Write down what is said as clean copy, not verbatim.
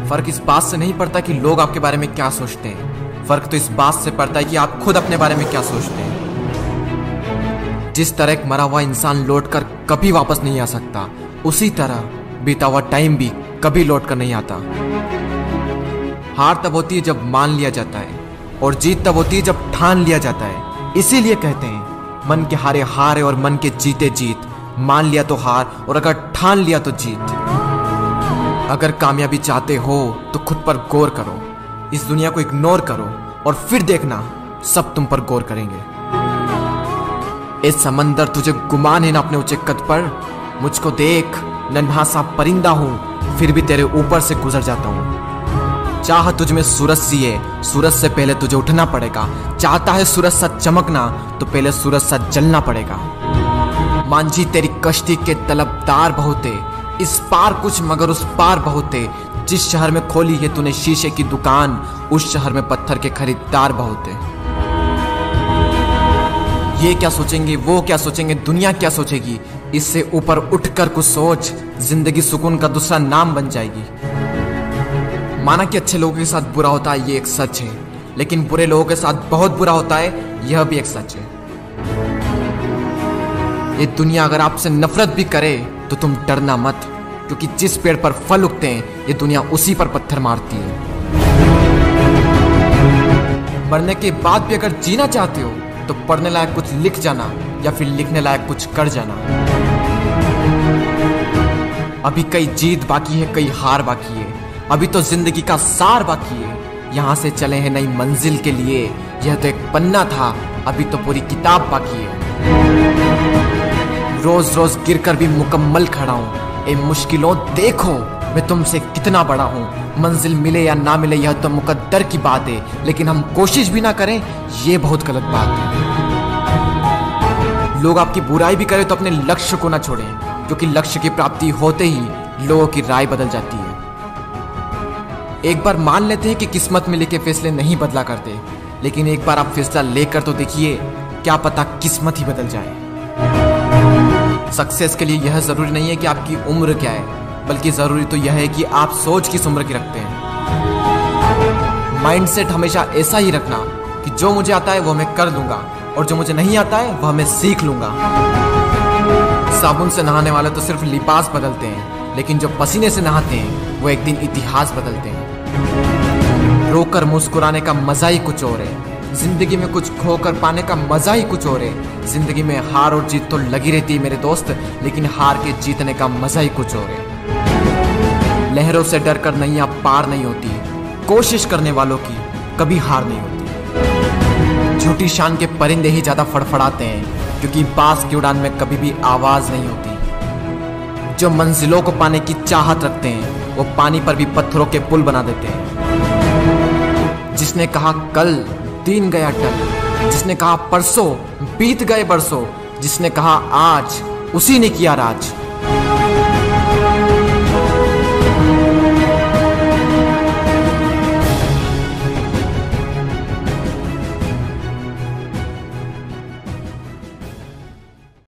फर्क इस बात से नहीं पड़ता कि लोग आपके बारे में क्या सोचते हैं, फर्क तो इस बात से पड़ता है कि आप खुद अपने बारे में क्या सोचते हैं। जिस तरह एक मरा हुआ इंसान लौटकर कभी वापस नहीं आ सकता, उसी तरह बीता हुआ टाइम भी कभी लौटकर नहीं आता। हार तब होती है जब मान लिया जाता है, और जीत तब होती है जब ठान लिया जाता है। इसीलिए कहते हैं मन के हारे हार है और मन के जीते जीत। मान लिया तो हार, और अगर ठान लिया तो जीत। अगर कामयाबी चाहते हो तो खुद पर गौर करो, इस दुनिया को इग्नोर करो, और फिर देखना सब तुम पर गौर करेंगे। इस समंदर तुझे गुमान है ना अपने ऊंचे कद पर, मुझको देख नन्हा सा परिंदा हूं, फिर भी तेरे ऊपर से गुजर जाता हूं। चाह तुझ में सूरज सी है, सूरज से पहले तुझे उठना पड़ेगा। चाहता है सूरज सा चमकना, तो पहले सूरज सा जलना पड़ेगा। मांझी तेरी कश्ती के तलबदार बहुत है, इस पार कुछ मगर उस पार बहुत है। जिस शहर में खोली है तूने शीशे की दुकान, उस शहर में पत्थर के खरीदार बहुत है। ये क्या सोचेंगे, वो क्या सोचेंगे, दुनिया क्या सोचेगी, इससे ऊपर उठकर कुछ सोच, जिंदगी सुकून का दूसरा नाम बन जाएगी। माना कि अच्छे लोगों के साथ बुरा होता है, ये एक सच है, लेकिन बुरे लोगों के साथ बहुत बुरा होता है, यह भी एक सच है। ये दुनिया अगर आपसे नफरत भी करे तो तुम डरना मत, क्योंकि जिस पेड़ पर फल उगते हैं ये दुनिया उसी पर पत्थर मारती है। मरने के बाद भी अगर जीना चाहते हो तो पढ़ने लायक कुछ लिख जाना, या फिर लिखने लायक कुछ कर जाना। अभी कई जीत बाकी है, कई हार बाकी है, अभी तो जिंदगी का सार बाकी है। यहाँ से चले हैं नई मंजिल के लिए, यह तो एक पन्ना था, अभी तो पूरी किताब बाकी है। रोज रोज गिरकर भी मुकम्मल खड़ा हूँ, ए मुश्किलों देखो मैं तुमसे कितना बड़ा हूँ। मंजिल मिले या ना मिले यह तो मुकद्दर की बात है, लेकिन हम कोशिश भी ना करें ये बहुत गलत बात है। लोग आपकी बुराई भी करें तो अपने लक्ष्य को ना छोड़ें, क्योंकि लक्ष्य की प्राप्ति होते ही लोगों की राय बदल जाती है। एक बार मान लेते हैं कि किस्मत में लिखे फैसले नहीं बदला करते, लेकिन एक बार आप फैसला लेकर तो देखिए, क्या पता किस्मत ही बदल जाए। सक्सेस के लिए यह जरूरी नहीं है कि आपकी उम्र क्या है, बल्कि जरूरी तो यह है कि आप सोच किस उम्र की रखते हैं। माइंडसेट हमेशा ऐसा ही रखना कि जो मुझे आता है वो मैं कर लूंगा, और जो मुझे नहीं आता है वह मैं सीख लूंगा। साबुन से नहाने वाले तो सिर्फ लिबास बदलते हैं, लेकिन जो पसीने से नहाते हैं वो एक दिन इतिहास बदलते हैं। रोकर मुस्कुराने का मजा ही कुछ और है, जिंदगी में कुछ खोकर पाने का मजा ही कुछ और है। जिंदगी में हार और जीत तो लगी रहती है मेरे दोस्त, लेकिन हार के जीतने का मजा ही कुछ और है। लहरों से डरकर नैया पार नहीं होती, कोशिश करने वालों की कभी हार नहीं होती। झूठी शान के परिंदे ही ज्यादा फड़फड़ाते हैं, क्योंकि बाज की उड़ान में कभी भी आवाज नहीं होती। जो मंजिलों को पाने की चाहत रखते हैं वो पानी पर भी पत्थरों के पुल बना देते हैं। जिसने कहा कल दिन गया टल, जिसने कहा परसों बीत गए बरसों, जिसने कहा आज उसी ने किया राज।